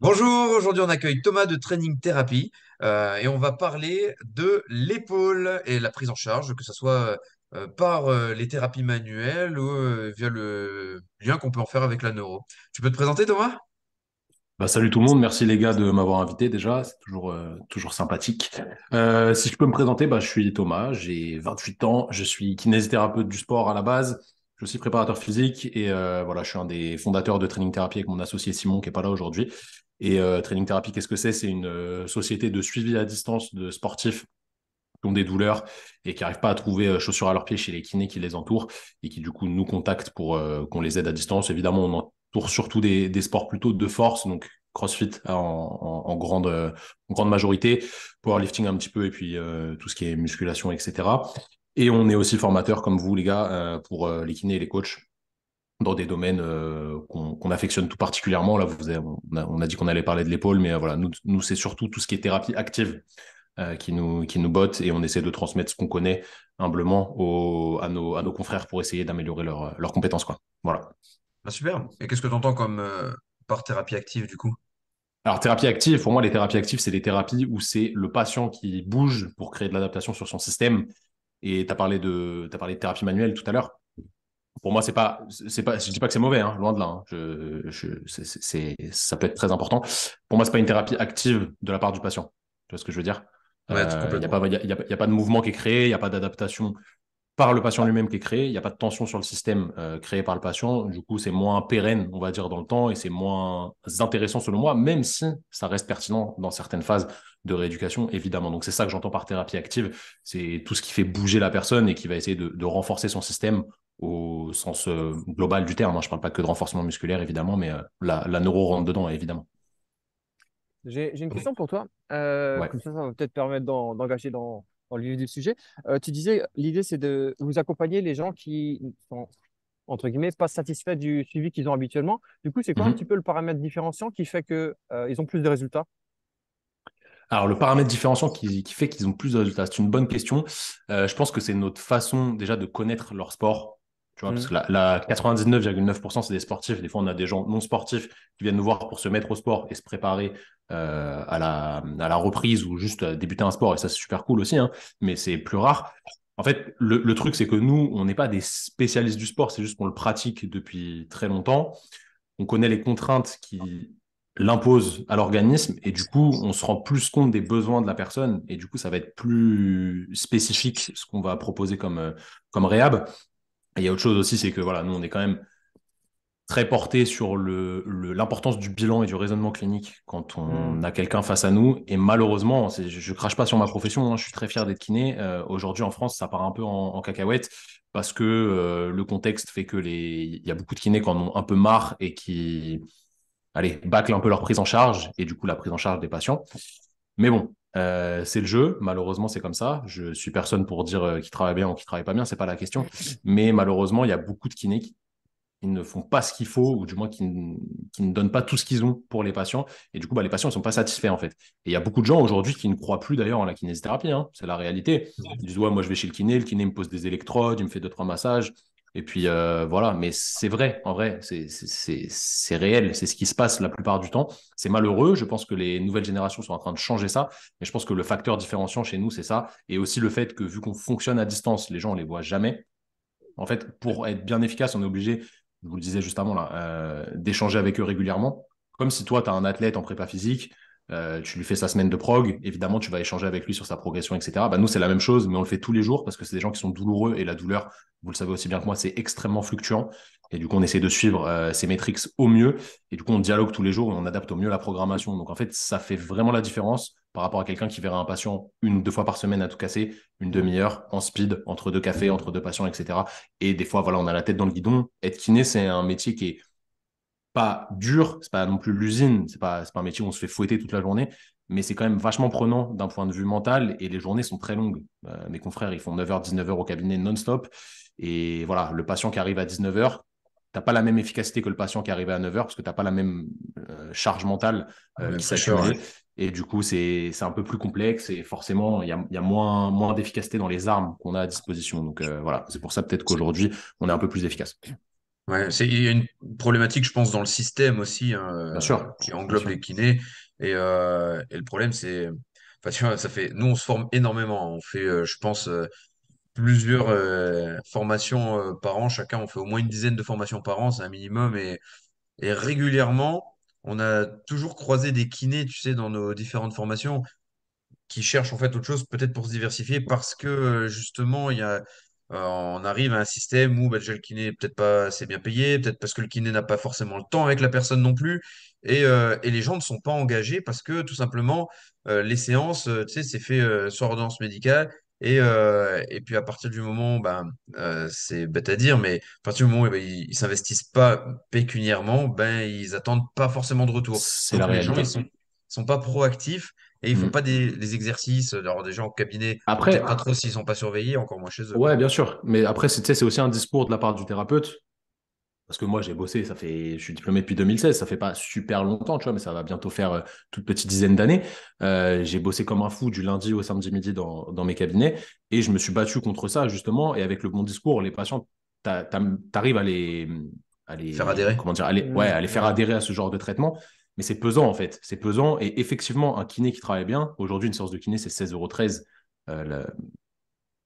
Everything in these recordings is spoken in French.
Bonjour, aujourd'hui on accueille Thomas de Training Therapy et on va parler de l'épaule et la prise en charge, que ce soit par les thérapies manuelles ou via le lien qu'on peut en faire avec la neuro. Tu peux te présenter, Thomas? Salut tout le monde, merci les gars de m'avoir invité déjà, c'est toujours sympathique. Si je peux me présenter, je suis Thomas, j'ai 28 ans, je suis kinésithérapeute du sport à la base, je suis aussi préparateur physique et voilà, je suis un des fondateurs de Training Therapy avec mon associé Simon qui est pas là aujourd'hui. Et Training Therapy, qu'est-ce que c'est? C'est une société de suivi à distance de sportifs qui ont des douleurs et qui n'arrivent pas à trouver chaussures à leurs pieds chez les kinés qui les entourent et qui du coup nous contactent pour qu'on les aide à distance. Évidemment, on entoure surtout des sports plutôt de force, donc CrossFit en grande majorité, powerlifting un petit peu et puis tout ce qui est musculation, etc. Et on est aussi formateur comme vous les gars pour les kinés et les coachs dans des domaines qu'on affectionne tout particulièrement. Là, on a dit qu'on allait parler de l'épaule, mais voilà, nous c'est surtout tout ce qui est thérapie active qui nous botte et on essaie de transmettre ce qu'on connaît humblement à nos confrères pour essayer d'améliorer leurs compétences, quoi. Voilà. Ah, super. Et qu'est-ce que tu entends comme par thérapie active du coup? Alors, thérapie active, pour moi, les thérapies actives, c'est des thérapies où c'est le patient qui bouge pour créer de l'adaptation sur son système. Et t'as parlé de thérapie manuelle tout à l'heure. Pour moi, je dis pas que c'est mauvais, hein, loin de là. Hein. Ça peut être très important. Pour moi, c'est pas une thérapie active de la part du patient. Tu vois ce que je veux dire? Ouais, Il n'y a complètement. pas, y a pas de mouvement qui est créé, il n'y a pas d'adaptation par le patient lui-même qui est créé. Il n'y a pas de tension sur le système créé par le patient. Du coup, c'est moins pérenne, on va dire, dans le temps et c'est moins intéressant selon moi, même si ça reste pertinent dans certaines phases de rééducation, évidemment. Donc, c'est ça que j'entends par thérapie active. C'est tout ce qui fait bouger la personne et qui va essayer de renforcer son système au sens global du terme. Hein. Je ne parle pas que de renforcement musculaire, évidemment, mais la neuro rentre dedans, évidemment. J'ai une question pour toi. Ouais. Comme ça va peut-être permettre d'engager dans le vif du sujet. Tu disais, l'idée, c'est de vous accompagner les gens qui sont, entre guillemets, pas satisfaits du suivi qu'ils ont habituellement. Du coup, c'est quoi un petit Mhm. peu le paramètre différenciant qui fait que, ils ont plus de résultats? Alors, le paramètre différenciant qui fait qu'ils ont plus de résultats, c'est une bonne question. Je pense que c'est notre façon déjà de connaître leur sport. Tu vois, parce Hmm. que la 99,9%, c'est des sportifs. Des fois, on a des gens non sportifs qui viennent nous voir pour se mettre au sport et se préparer à la reprise ou juste débuter un sport. Et ça, c'est super cool aussi, hein, mais c'est plus rare. En fait, le truc, c'est que nous, on n'est pas des spécialistes du sport, c'est juste qu'on le pratique depuis très longtemps. On connaît les contraintes qui l'imposent à l'organisme et du coup, on se rend plus compte des besoins de la personne et du coup, ça va être plus spécifique ce qu'on va proposer comme réhab. Et il y a autre chose aussi, c'est que voilà, nous, on est quand même très porté sur l'importance du bilan et du raisonnement clinique quand Hmm. on a quelqu'un face à nous. Et malheureusement, je crache pas sur ma profession, hein, je suis très fier d'être kiné. Aujourd'hui, en France, ça part un peu en cacahuète parce que le contexte fait que il y a beaucoup de kinés qui en ont un peu marre et qui allez, bâclent un peu leur prise en charge et du coup la prise en charge des patients. Mais bon, c'est le jeu. Malheureusement, c'est comme ça. Je suis personne pour dire qui travaille bien ou qui travaille pas bien, c'est pas la question. Mais malheureusement, il y a beaucoup de kinés qui ils ne font pas ce qu'il faut, ou du moins qui ne donnent pas tout ce qu'ils ont pour les patients. Et du coup, les patients ne sont pas satisfaits, en fait. Et il y a beaucoup de gens aujourd'hui qui ne croient plus d'ailleurs en la kinésithérapie. Hein. C'est la réalité. Ils disent, ouais, moi, je vais chez le kiné me pose des électrodes, il me fait deux, trois massages. Et puis, voilà. Mais c'est vrai, en vrai, c'est réel. C'est ce qui se passe la plupart du temps. C'est malheureux. Je pense que les nouvelles générations sont en train de changer ça. Mais je pense que le facteur différenciant chez nous, c'est ça. Et aussi le fait que, vu qu'on fonctionne à distance, les gens, on les voit jamais. En fait, pour être bien efficace, on est obligé, je vous le disais juste avant, là, d'échanger avec eux régulièrement. Comme si toi, tu as un athlète en prépa physique, tu lui fais sa semaine de prog, évidemment, tu vas échanger avec lui sur sa progression, etc. Bah, nous, c'est la même chose, mais on le fait tous les jours parce que c'est des gens qui sont douloureux et la douleur, vous le savez aussi bien que moi, c'est extrêmement fluctuant. Et du coup, on essaie de suivre ces métriques au mieux. Et du coup, on dialogue tous les jours et on adapte au mieux la programmation. Donc, en fait, ça fait vraiment la différence par rapport à quelqu'un qui verra un patient une ou deux fois par semaine à tout casser, une demi-heure en speed, entre deux cafés, entre deux patients, etc. Et des fois, voilà, on a la tête dans le guidon. Être kiné, c'est un métier qui est pas dur, c'est pas non plus l'usine, c'est pas un métier où on se fait fouetter toute la journée, mais c'est quand même vachement prenant d'un point de vue mental et les journées sont très longues. Mes confrères, ils font 9h, 19h au cabinet non-stop. Et voilà, le patient qui arrive à 19h, t'as pas la même efficacité que le patient qui arrive à 9h parce que t'as pas la même charge mentale Le qui s'est pressure, ouais. accumulée. Et du coup, c'est un peu plus complexe et forcément, il y a moins d'efficacité dans les armes qu'on a à disposition. Donc voilà, c'est pour ça peut-être qu'aujourd'hui, on est un peu plus efficace. Ouais, il y a une problématique, je pense, dans le système aussi, hein, Bien sûr, qui bien englobe sûr. les kinés. Et le problème, c'est, enfin, tu vois, nous, on se forme énormément. On fait, je pense, plusieurs formations par an. Chacun, on fait au moins une dizaine de formations par an, c'est un minimum. Et régulièrement, on a toujours croisé des kinés, tu sais, dans nos différentes formations qui cherchent en fait autre chose, peut-être pour se diversifier, parce que justement, on arrive à un système où bah, déjà le kiné est peut-être pas assez bien payé, peut-être parce que le kiné n'a pas forcément le temps avec la personne non plus, et les gens ne sont pas engagés parce que tout simplement, les séances, tu sais, c'est fait sur ordonnance médicale. Et puis à partir du moment, ben, c'est bête à dire, mais à partir du moment où eh ben, ils s'investissent pas pécuniairement, ben ils attendent pas forcément de retour. C'est la Donc les gens, réalité. sont pas proactifs et ils font Mm. pas les exercices. Alors, des gens au cabinet, Après, peut-être pas trop s'ils sont pas surveillés, encore moins chez eux, ouais, quoi. bien sûr. Mais après, tu sais, c'est aussi un discours de la part du thérapeute. Parce que moi, j'ai bossé, je suis diplômé depuis 2016, ça fait pas super longtemps, tu vois, mais ça va bientôt faire toute petite dizaine d'années. J'ai bossé comme un fou du lundi au samedi midi dans mes cabinets et je me suis battu contre ça, justement. Et avec le bon discours, les patients, t'arrives Faire adhérer. comment dire, ouais, Hmm, à les faire ouais. adhérer à ce genre de traitement. Mais c'est pesant, en fait. C'est pesant. Et effectivement, un kiné qui travaille bien, aujourd'hui, une séance de kiné, c'est 16,13 €.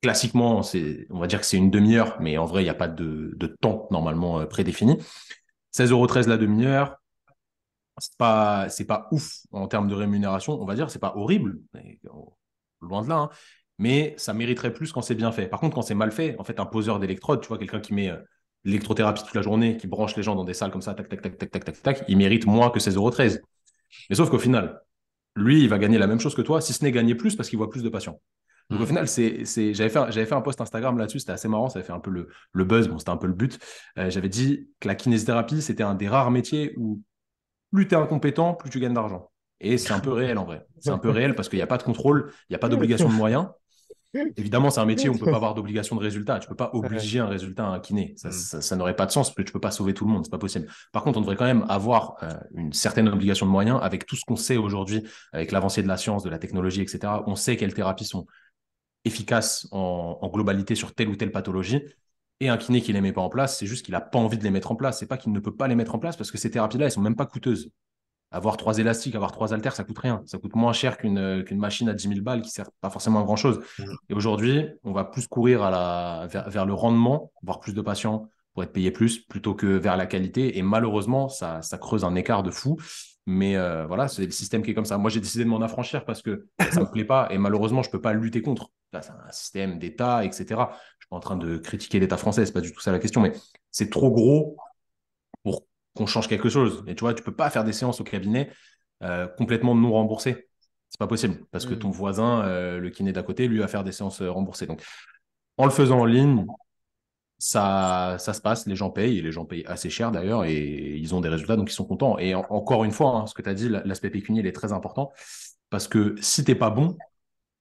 Classiquement, on va dire que c'est une demi-heure, mais en vrai, il n'y a pas de temps normalement prédéfini. 16,13 € la demi-heure, c'est pas ouf en termes de rémunération, on va dire, c'est pas horrible, loin de là, hein, mais ça mériterait plus quand c'est bien fait. Par contre, quand c'est mal fait, en fait, un poseur d'électrode, tu vois, quelqu'un qui met l'électrothérapie toute la journée, qui branche les gens dans des salles comme ça, tac, tac, tac, tac, tac, tac, tac, il mérite moins que 16,13 €. Mais sauf qu'au final, lui, il va gagner la même chose que toi, si ce n'est gagner plus parce qu'il voit plus de patients. Donc au Mhm. final, j'avais fait un post Instagram là-dessus, c'était assez marrant, ça avait fait un peu le buzz, bon, c'était un peu le but. J'avais dit que la kinésithérapie, c'était un des rares métiers où plus tu es incompétent, plus tu gagnes d'argent. Et c'est un peu réel en vrai. C'est un peu réel parce qu'il n'y a pas de contrôle, il n'y a pas d'obligation de moyens. Évidemment, c'est un métier où on ne peut pas avoir d'obligation de résultat. Tu ne peux pas Ouais. obliger un résultat à un kiné. Ça, Mhm. ça, ça n'aurait pas de sens parce que tu ne peux pas sauver tout le monde. C'est pas possible. Par contre, on devrait quand même avoir une certaine obligation de moyens avec tout ce qu'on sait aujourd'hui, avec l'avancée de la science, de la technologie, etc. On sait quelles thérapies sont efficaces en globalité sur telle ou telle pathologie. Et un kiné qui ne les met pas en place, c'est juste qu'il n'a pas envie de les mettre en place. C'est pas qu'il ne peut pas les mettre en place parce que ces thérapies-là, elles sont même pas coûteuses. Avoir 3 élastiques, avoir 3 haltères, ça coûte rien. Ça coûte moins cher qu'une machine à 10 000 balles qui sert pas forcément à grand-chose. Mhm. Et aujourd'hui, on va plus courir vers le rendement, voir plus de patients pour être payé plus, plutôt que vers la qualité. Et malheureusement, ça creuse un écart de fou. Mais voilà, c'est le système qui est comme ça. Moi, j'ai décidé de m'en affranchir parce que ça me plaît pas et malheureusement, je peux pas lutter contre. Là, c'est un système d'État, etc. Je suis pas en train de critiquer l'État français, c'est pas du tout ça la question, mais c'est trop gros pour qu'on change quelque chose. Et tu vois, tu peux pas faire des séances au cabinet complètement non remboursées. C'est pas possible parce que ton Hmm. voisin, le kiné d'à côté, lui, va faire des séances remboursées. Donc, en le faisant en ligne, ça se passe, les gens payent, et les gens payent assez cher d'ailleurs, et ils ont des résultats, donc ils sont contents. Et encore une fois, hein, ce que tu as dit, l'aspect pécunier, il est très important, parce que si t'es pas bon,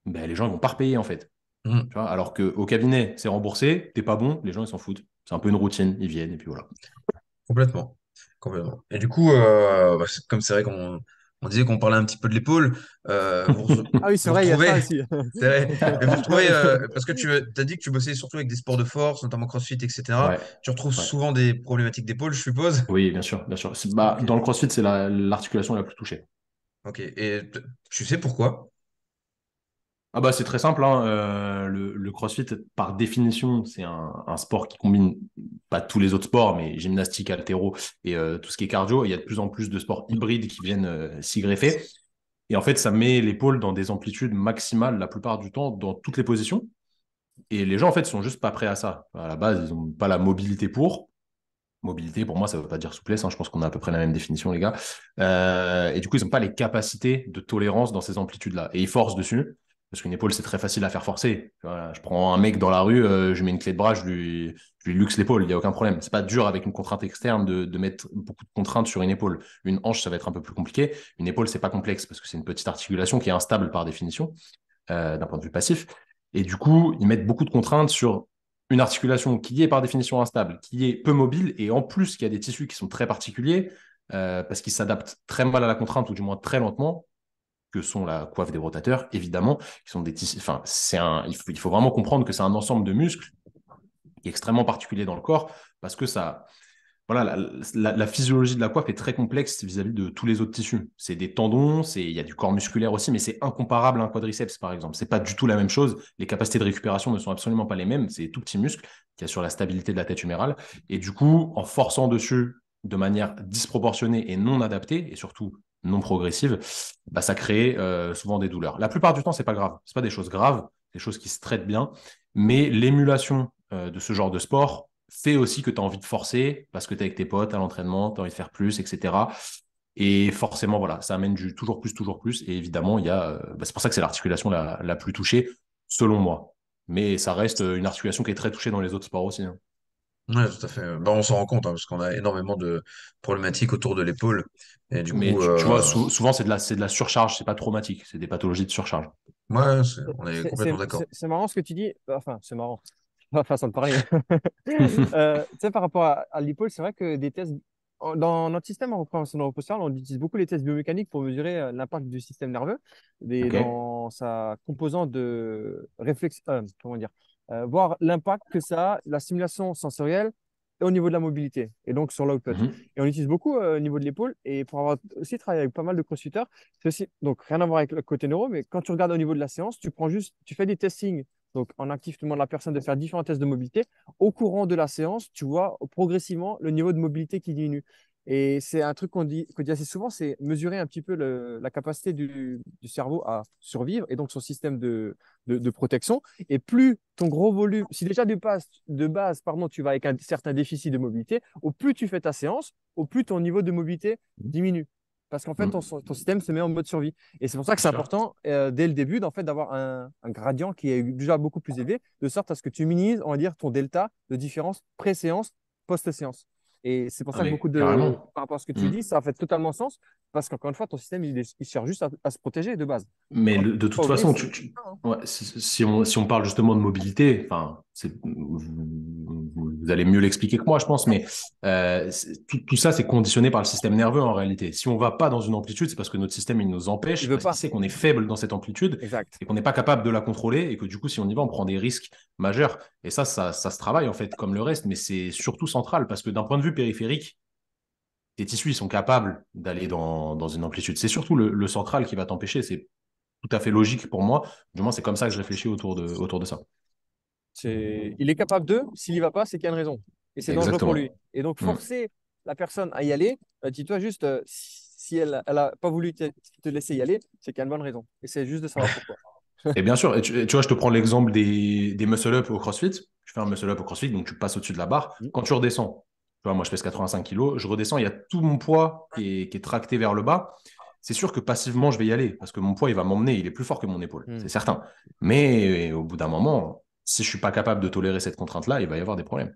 ben, les gens ils vont pas repayer en fait. Mhm. Tu vois, alors qu'au cabinet, c'est remboursé, t'es pas bon, les gens ils s'en foutent. C'est un peu une routine, ils viennent, et puis voilà. Complètement. Complètement. Et du coup, bah, comme c'est vrai qu'on disait qu'on parlait un petit peu de l'épaule, Ah oui, c'est vous vrai, il y a ça retrouvez, aussi. c'est vrai, mais vous retrouvez, parce que tu as dit que tu bossais surtout avec des sports de force, notamment CrossFit, etc. Ouais, Tu retrouves ouais. souvent des problématiques d'épaule, je suppose. Oui, bien sûr, bien sûr. Bah, Ok. dans le CrossFit, c'est l'articulation la plus touchée. Ok. Et tu sais pourquoi? Ah bah c'est très simple, hein. Le CrossFit, par définition, c'est un sport qui combine pas tous les autres sports, mais gymnastique, haltéro et tout ce qui est cardio. Il y a de plus en plus de sports hybrides qui viennent s'y greffer. Et en fait, ça met l'épaule dans des amplitudes maximales la plupart du temps, dans toutes les positions. Et les gens, en fait, sont juste pas prêts à ça. À la base, ils n'ont pas la mobilité pour. Mobilité, pour moi, ça ne veut pas dire souplesse, hein. Je pense qu'on a à peu près la même définition, les gars. Et du coup, ils n'ont pas les capacités de tolérance dans ces amplitudes-là. Et ils forcent dessus, parce qu'une épaule, c'est très facile à faire forcer. Voilà, je prends un mec dans la rue, je mets une clé de bras, je lui luxe l'épaule, il n'y a aucun problème. C'est pas dur avec une contrainte externe de mettre beaucoup de contraintes sur une épaule. Une hanche, ça va être un peu plus compliqué. Une épaule, c'est pas complexe, parce que c'est une petite articulation qui est instable par définition, d'un point de vue passif. Et du coup, ils mettent beaucoup de contraintes sur une articulation qui est par définition instable, qui est peu mobile, et en plus, qui a des tissus qui sont très particuliers, parce qu'ils s'adaptent très mal à la contrainte, ou du moins très lentement, que sont la coiffe des rotateurs, évidemment, qui sont des tissus. Enfin, il faut vraiment comprendre que c'est un ensemble de muscles qui est extrêmement particulier dans le corps, parce que voilà, la physiologie de la coiffe est très complexe vis-à-vis de tous les autres tissus. C'est des tendons, il y a du corps musculaire aussi, mais c'est incomparable à un quadriceps, par exemple. C'est pas du tout la même chose. Les capacités de récupération ne sont absolument pas les mêmes. C'est tout petit muscle qui assure la stabilité de la tête humérale. Et du coup, en forçant dessus de manière disproportionnée et non adaptée, et surtout non progressive, bah, ça crée souvent des douleurs. La plupart du temps, c'est pas grave. C'est pas des choses graves, des choses qui se traitent bien. Mais l'émulation de ce genre de sport fait aussi que tu as envie de forcer parce que tu es avec tes potes à l'entraînement, tu as envie de faire plus, etc. Et forcément, voilà, ça amène du toujours plus, toujours plus. Et évidemment, il y a, bah, c'est pour ça que c'est l'articulation la plus touchée, selon moi. Mais ça reste une articulation qui est très touchée dans les autres sports aussi, hein. Ouais, tout à fait. Bah, on s'en rend compte, hein, parce qu'on a énormément de problématiques autour de l'épaule. Et du Mais coup, tu vois, souvent, c'est de la surcharge, c'est pas traumatique, c'est des pathologies de surcharge. ouais, on est complètement d'accord. C'est marrant ce que tu dis. Enfin, c'est marrant. Pas façon de parler. Tu sais, par rapport à l'épaule, c'est vrai que des tests, dans notre système en représentation neuroposturale, on utilise beaucoup les tests biomécaniques pour mesurer l'impact du système nerveux OK. dans sa composante de réflexe, comment dire, voir l'impact que ça a, la stimulation sensorielle et au niveau de la mobilité et donc sur l'output. Mhm. Et on utilise beaucoup au niveau de l'épaule et pour avoir aussi travaillé avec pas mal de crossfitters, c'est aussi, donc rien à voir avec le côté neuro, mais quand tu regardes au niveau de la séance, tu prends juste, tu fais des testings donc, en actif, tu demandes à la personne de faire différents tests de mobilité. Au courant de la séance, tu vois progressivement le niveau de mobilité qui diminue. Et c'est un truc qu'on dit assez souvent, c'est mesurer un petit peu la capacité du cerveau à survivre et donc son système de protection. Et plus ton gros volume, si déjà de base pardon, tu vas avec un certain déficit de mobilité, au plus tu fais ta séance, au plus ton niveau de mobilité diminue. Parce qu'en fait, Mhm. ton système se met en mode survie. Et c'est pour ça que Bien c'est sûr. important dès le début fait, d'avoir un gradient qui est déjà beaucoup plus élevé, de sorte à ce que tu minimises, on va dire, ton delta de différence pré-séance, post-séance. Et c'est pour Ah, ça que mais beaucoup de, carrément. par rapport à ce que tu Mhm. dis, ça fait totalement sens, parce qu'encore une fois, ton système, il cherche juste à se protéger de base. Mais Quand de tu toute façon, progresses, hein. ouais, si on parle justement de mobilité, enfin, vous allez mieux l'expliquer que moi, je pense, mais tout ça, c'est conditionné par le système nerveux en réalité. Si on va pas dans une amplitude, c'est parce que notre système, il nous Il empêche, veut parce qu'il pas. sait qu'on est faible dans cette amplitude Exact. et qu'on n'est pas capable de la contrôler et que du coup, si on y va, on prend des risques majeurs. Et ça se travaille en fait comme le reste, mais c'est surtout central parce que d'un point de vue périphérique, tes tissus, ils sont capables d'aller dans une amplitude. C'est surtout le central qui va t'empêcher. C'est tout à fait logique pour moi. Du moins, c'est comme ça que je réfléchis autour de ça. Il est capable de, s'il y va pas, c'est qu'il y a une raison. Et c'est dangereux pour lui. Exactement. Et donc, Mm. forcer la personne à y aller, dis-toi juste, si elle a pas voulu te laisser y aller, c'est qu'il y a une bonne raison. Et c'est juste de savoir pourquoi. Et bien sûr, et tu vois, je te prends l'exemple des muscle-up au CrossFit. Tu fais un muscle-up au CrossFit, donc tu passes au-dessus de la barre. Mm. Quand tu redescends, tu vois, moi je pèse 85 kilos, je redescends, il y a tout mon poids qui est tracté vers le bas. C'est sûr que passivement, je vais y aller parce que mon poids, il va m'emmener, il est plus fort que mon épaule, c'est Mm. certain. Mais au bout d'un moment, si je suis pas capable de tolérer cette contrainte-là, il va y avoir des problèmes.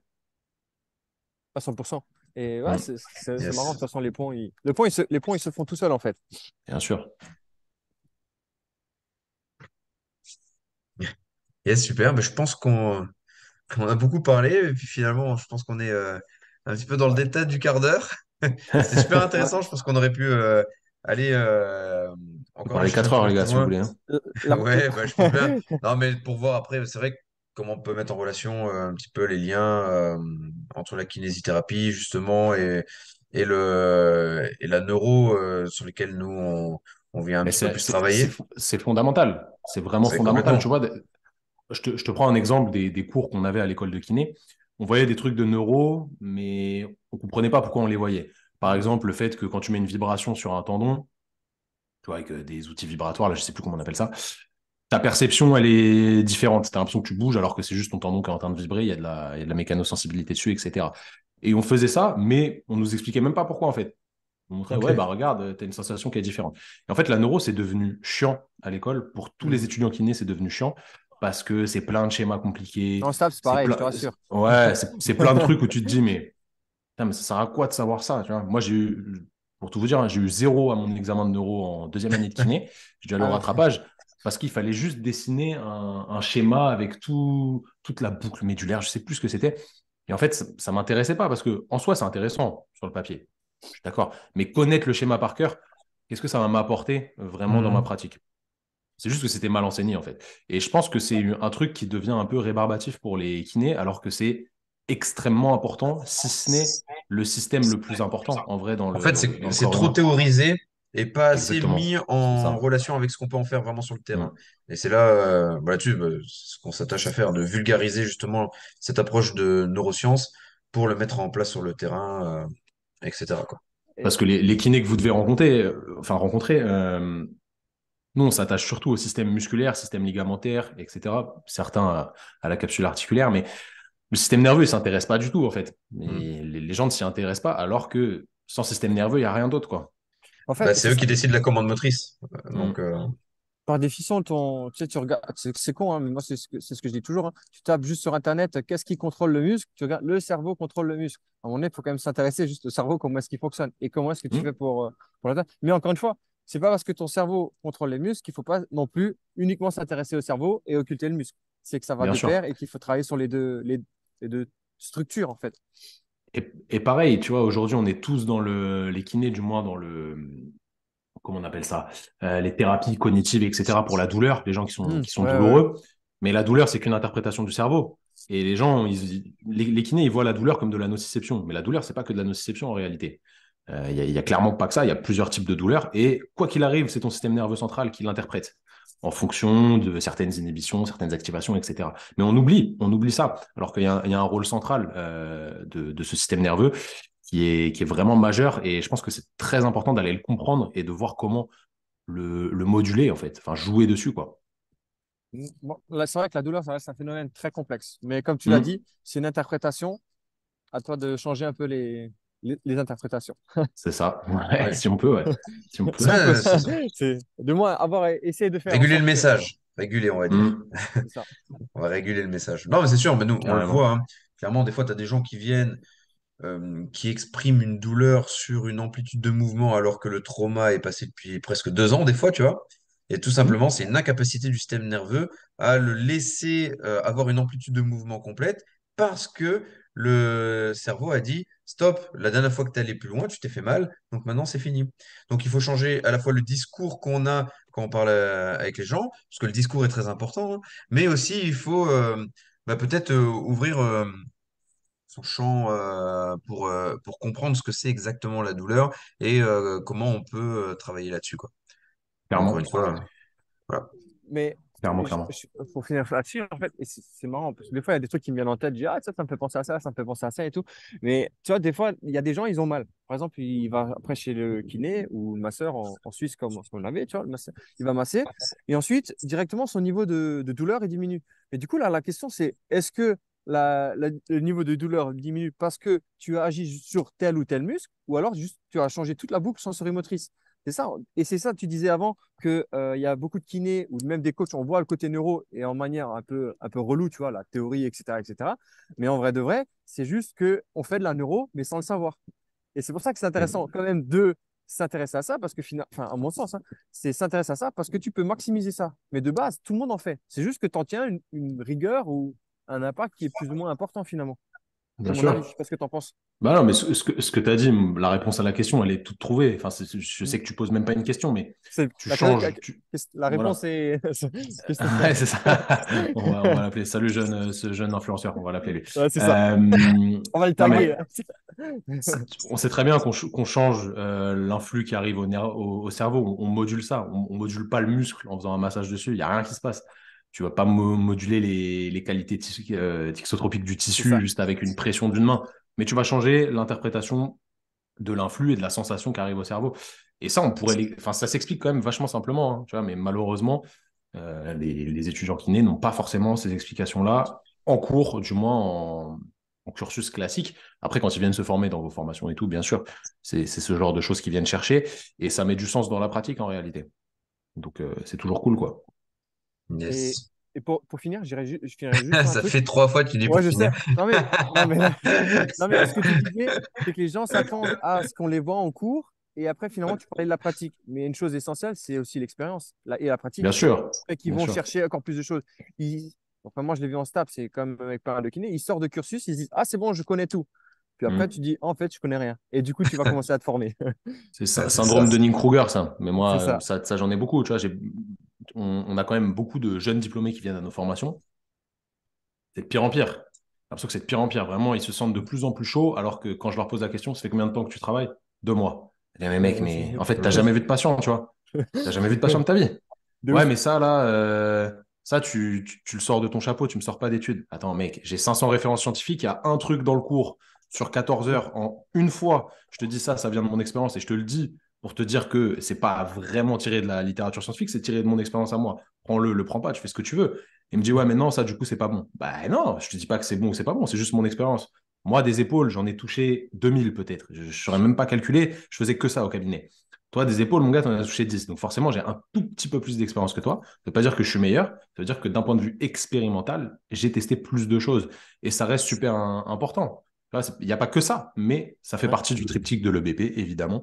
À 100%. Et ouais, Mm. c'est marrant. De Yes. toute façon, les ponts, ils se font tout seuls, en fait. Bien sûr. Yes, super. Mais je pense qu'on a beaucoup parlé. Et puis finalement, je pense qu'on est un petit peu dans le détail du quart d'heure. C'était super Ouais. intéressant. Je pense qu'on aurait pu aller On peut encore parler échanger un 4 petit heures, peu les plus gars, si vous loin. voulez, hein. La- la- Ouais, bah, je pense bien. Non, mais pour voir après, c'est vrai comment on peut mettre en relation un petit peu les liens entre la kinésithérapie, justement, et la neuro sur lesquels nous, on vient un Mais petit peu plus travailler. c'est fondamental. C'est vraiment C'est fondamental. Tu complètement. vois, je te prends un exemple des cours qu'on avait à l'école de kiné. On voyait des trucs de neuro, mais on comprenait pas pourquoi on les voyait. Par Mm. exemple, le fait que quand tu mets une vibration sur un tendon, tu vois, avec des outils vibratoires, là, je sais plus comment on appelle ça, ta perception, elle est différente. Tu as l'impression que tu bouges alors que c'est juste ton tendon qui est en train de vibrer, il y a de la mécanosensibilité dessus, etc. Et on faisait ça, mais on nous expliquait même pas pourquoi, en fait. On montrait, Ok. ouais, bah regarde, tu as une sensation qui est différente. Et en fait, la neuro, c'est devenu chiant à l'école. Pour tous les Mm. étudiants kinés, c'est devenu chiant parce que c'est plein de schémas compliqués. En STAPS, c'est C'est pareil, je plein, te rassure. ouais, c'est plein de trucs où tu te dis, mais, putain, mais ça sert à quoi de savoir ça, tu vois? Moi, pour tout vous dire, hein, j'ai eu zéro à mon examen de neuro en deuxième année de kiné. J'ai dû aller au Ah ouais. rattrapage parce qu'il fallait juste dessiner un schéma avec toute la boucle médulaire. Je sais plus ce que c'était. Et en fait, ça m'intéressait pas parce que en soi, c'est intéressant sur le papier. Je suis d'accord. Mais connaître le schéma par cœur, qu'est-ce que ça va m'apporter vraiment dans ma Mhm. pratique? C'est juste que c'était mal enseigné, en fait. Et je pense que c'est un truc qui devient un peu rébarbatif pour les kinés, alors que c'est extrêmement important, si ce n'est le système le plus important, en vrai, En fait, dans le c'est corps trop humain. théorisé et pas assez Exactement. mis C'est en ça. relation avec ce qu'on peut en faire vraiment sur le terrain. Mm. Et c'est là, là-dessus, c'est ce qu'on s'attache à faire, de vulgariser justement cette approche de neurosciences pour le mettre en place sur le terrain, etc., quoi. Et, Parce que les kinés que vous devez rencontrer, nous, on s'attache surtout au système musculaire, système ligamentaire, etc. Certains à la capsule articulaire, mais le système nerveux, il s'intéresse pas du tout, en fait. Mm. Et les gens ne s'y intéressent pas, alors que sans système nerveux, il n'y a rien d'autre, quoi. en Bah, fait, c'est eux qui décident de la commande motrice. Donc, Mm. par définition, tu sais, tu regardes, c'est con, hein, mais moi, c'est ce que je dis toujours, hein. Tu tapes juste sur Internet, qu'est-ce qui contrôle le muscle? Tu regardes, le cerveau contrôle le muscle. À un moment donné, il faut quand même s'intéresser juste au cerveau, comment est-ce qu'il fonctionne et comment est-ce que tu fais Mm. pour l'atteindre. Mais encore une fois, c'est pas parce que ton cerveau contrôle les muscles qu'il faut pas non plus uniquement s'intéresser au cerveau et occulter le muscle. C'est que ça va Bien de pair sûr. et qu'il faut travailler sur les deux structures, en fait. Et pareil, tu vois, aujourd'hui, on est tous les kinés, du moins, comment on appelle ça, les thérapies cognitives, etc., pour la douleur, les gens qui sont Ouais, ouais. douloureux. Mais la douleur, c'est qu'une interprétation du cerveau. Et les gens, les kinés, ils voient la douleur comme de la nociception. Mais la douleur, c'est pas que de la nociception en réalité. Il y a clairement pas que ça. Il y a plusieurs types de douleurs. Et quoi qu'il arrive, c'est ton système nerveux central qui l'interprète en fonction de certaines inhibitions, certaines activations, etc. Mais on oublie ça. Alors il y a un rôle central de ce système nerveux qui est vraiment majeur. Et je pense que c'est très important d'aller le comprendre et de voir comment le moduler, en fait. Enfin, jouer dessus, quoi. Bon, là, c'est vrai que la douleur, ça reste un phénomène très complexe. Mais comme tu l'as Mm. dit, c'est une interprétation. À toi de changer un peu les interprétations. C'est ça. Ouais, ouais. si on peut, ouais. Si on peut. Si on peut. Ouais, c'est ça. C'est de moins avoir essayé de faire en Réguler le sorte que. message. Réguler, on va dire. Mm. C'est ça. On va réguler le message. Non, mais c'est sûr, mais nous, on le Carrément. voit, hein. Clairement, des fois, tu as des gens qui viennent, qui expriment une douleur sur une amplitude de mouvement alors que le trauma est passé depuis presque 2 ans, des fois, tu vois. Et tout Mm. simplement, c'est une incapacité du système nerveux à le laisser avoir une amplitude de mouvement complète parce que le cerveau a dit, stop, la dernière fois que tu es allé plus loin, tu t'es fait mal, donc maintenant c'est fini. Donc il faut changer à la fois le discours qu'on a quand on parle avec les gens, parce que le discours est très important, hein, mais aussi il faut peut-être ouvrir son champ pour comprendre ce que c'est exactement la douleur et comment on peut travailler là-dessus, quoi. Mais encore une Clairement. fois, voilà. Mais Clairement, clairement. pour finir là-dessus, en fait, et c'est marrant, parce que des fois, il y a des trucs qui me viennent en tête. Je dis, ah, ça me fait penser à ça, ça me fait penser à ça et tout. Mais tu vois, des fois, il y a des gens, ils ont mal. Par exemple, il va après chez le kiné ou le masseur en Suisse, comme on l'avait, tu vois, il va masser. Et ensuite, directement, son niveau de douleur, il diminue. Et du coup, là, la question, c'est est-ce que le niveau de douleur diminue parce que tu as agi sur tel ou tel muscle, ou alors juste tu as changé toute la boucle sensorimotrice? C'est ça. Et c'est ça, tu disais avant que, il y a beaucoup de kinés ou même des coachs, on voit le côté neuro et en manière un peu relou, tu vois, la théorie, etc., etc. Mais en vrai de vrai, c'est juste qu'on fait de la neuro, mais sans le savoir. Et c'est pour ça que c'est intéressant quand même de s'intéresser à ça, parce que, enfin, à mon sens, hein, c'est s'intéresser à ça parce que tu peux maximiser ça. Mais de base, tout le monde en fait. C'est juste que tu en tiens une rigueur ou un impact qui est plus ou moins important finalement. Bien C'est mon avis. Je sûr. sais pas ce que tu en penses. Bah non, mais ce que tu as dit, la réponse à la question, elle est toute trouvée. Enfin, je Mm. sais que tu poses même pas une question, mais C'est tu changes. la réponse Voilà. est question Ouais, fermée. c'est ça. On va l'appeler. Salut, ce jeune influenceur. On va l'appeler lui. Ouais, c'est ça. Euh, On va le non, taguer. mais on sait très bien qu'on change l'influx qui arrive au cerveau. On module ça. On module pas le muscle en faisant un massage dessus. Il y a rien qui se passe. Tu vas pas moduler les qualités tixotropiques du C'est tissu ça. juste avec une pression d'une main. Mais tu vas changer l'interprétation de l'influx et de la sensation qui arrive au cerveau. Et ça, enfin, ça s'explique quand même vachement simplement, hein, tu vois, mais malheureusement, les étudiants kinés n'ont pas forcément ces explications-là en cours, du moins en cursus classique. Après, quand ils viennent se former dans vos formations et tout, bien sûr, c'est ce genre de choses qu'ils viennent chercher et ça met du sens dans la pratique en réalité. Donc, c'est toujours cool, quoi. Et, Yes. et pour finir, je finirai juste sur un Ça truc. fait 3 fois que tu dis Ouais, pour je finir. sais. Non, mais ce que tu disais, c'est que les gens s'attendent à ce qu'on les voit en cours et après, finalement, tu parlais de la pratique. Mais une chose essentielle, c'est aussi l'expérience et la pratique Bien qui sûr, fait qu'ils bien vont sûr. chercher encore plus de choses. Enfin, moi, je l'ai vu en STAPS, c'est comme avec pas mal de kinés. Ils sortent de cursus, ils se disent, ah, c'est bon, je connais tout. Puis après, tu Mm. dis, en fait, je connais rien. Et du coup, tu vas commencer à te former. C'est C'est ça. syndrome de Dunning-Kruger, ça. Mais C'est moi, ça. ça j'en ai beaucoup. Tu vois, on a quand même beaucoup de jeunes diplômés qui viennent à nos formations. C'est de pire en pire. l'impression que c'est de pire en pire. Vraiment, ils se sentent de plus en plus chauds, alors que quand je leur pose la question, ça fait combien de temps que tu travailles? 2 mois. Je dis, mais mec, mais en fait, t'as Mhm. jamais vu de patient, tu vois. T'as jamais vu de patient de ta vie. De Ouais, ouf. mais ça, là, ça, tu le sors de ton chapeau, tu me sors pas d'études. Attends, mec, j'ai 500 références scientifiques, il y a un truc dans le cours sur 14 heures en une fois. Je te dis ça, ça vient de mon expérience et je te le dis pour te dire que c'est pas vraiment tiré de la littérature scientifique, c'est tiré de mon expérience à moi. Prends-le, le prends pas, tu fais ce que tu veux. Il me dit, ouais, mais non, ça, du coup, c'est pas bon. Bah non, je te dis pas que c'est bon ou c'est pas bon, c'est juste mon expérience. Moi, des épaules, j'en ai touché 2000 peut-être. Je ne saurais même pas calculer, je faisais que ça au cabinet. Toi, des épaules, mon gars, tu en as touché 10. Donc forcément, j'ai un tout petit peu plus d'expérience que toi. Ça ne veut pas dire que je suis meilleur. Ça veut dire que d'un point de vue expérimental, j'ai testé plus de choses. Et ça reste super important. Il n'y a pas que ça, mais ça fait Ouais. partie du triptyque de l'EBP, évidemment.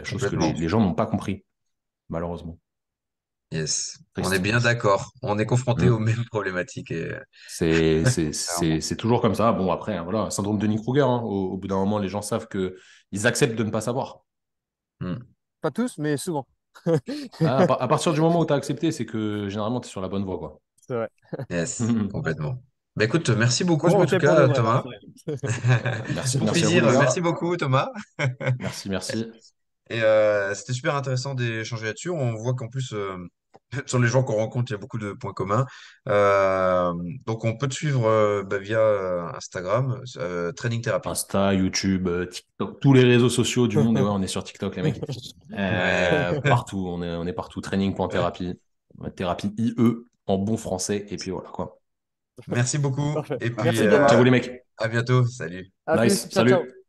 Chose que Complètement. les gens n'ont pas compris, malheureusement. Yes. On est Triste. bien d'accord. On est confronté aux Hmm. mêmes problématiques. Clairement. C'est toujours comme ça. Bon, après, hein, voilà, syndrome de Dunning-Kruger. Hein. Au bout d'un moment, les gens savent que ils acceptent de ne pas savoir. Hmm. Pas tous, mais souvent. À partir du moment où tu as accepté, c'est que généralement, tu es sur la bonne voie, quoi. C'est vrai. Yes, complètement. Bah écoute, merci Moi, beaucoup je en me tout tais pour de cas, vrai, hein, Thomas. c'est vrai. Pour Merci à vous, plaisir. les Merci gars. beaucoup, Thomas. Merci, merci. Et c'était super intéressant d'échanger là-dessus. On voit qu'en plus, sur les gens qu'on rencontre, il y a beaucoup de points communs. Euh, donc, on peut te suivre via Instagram, Training Therapy. Insta, YouTube, TikTok, tous les réseaux sociaux du monde. Et ouais, on est sur TikTok, les mecs. Ouais. Partout, on est partout. Training.thérapie. Thérapie IE en bon français. Et puis voilà, quoi. Merci beaucoup. Parfait. Et puis, Merci, Ciao, Gaëtan. vous, les mecs. à bientôt. Salut. À plus. Nice. Ciao, ciao. Salut.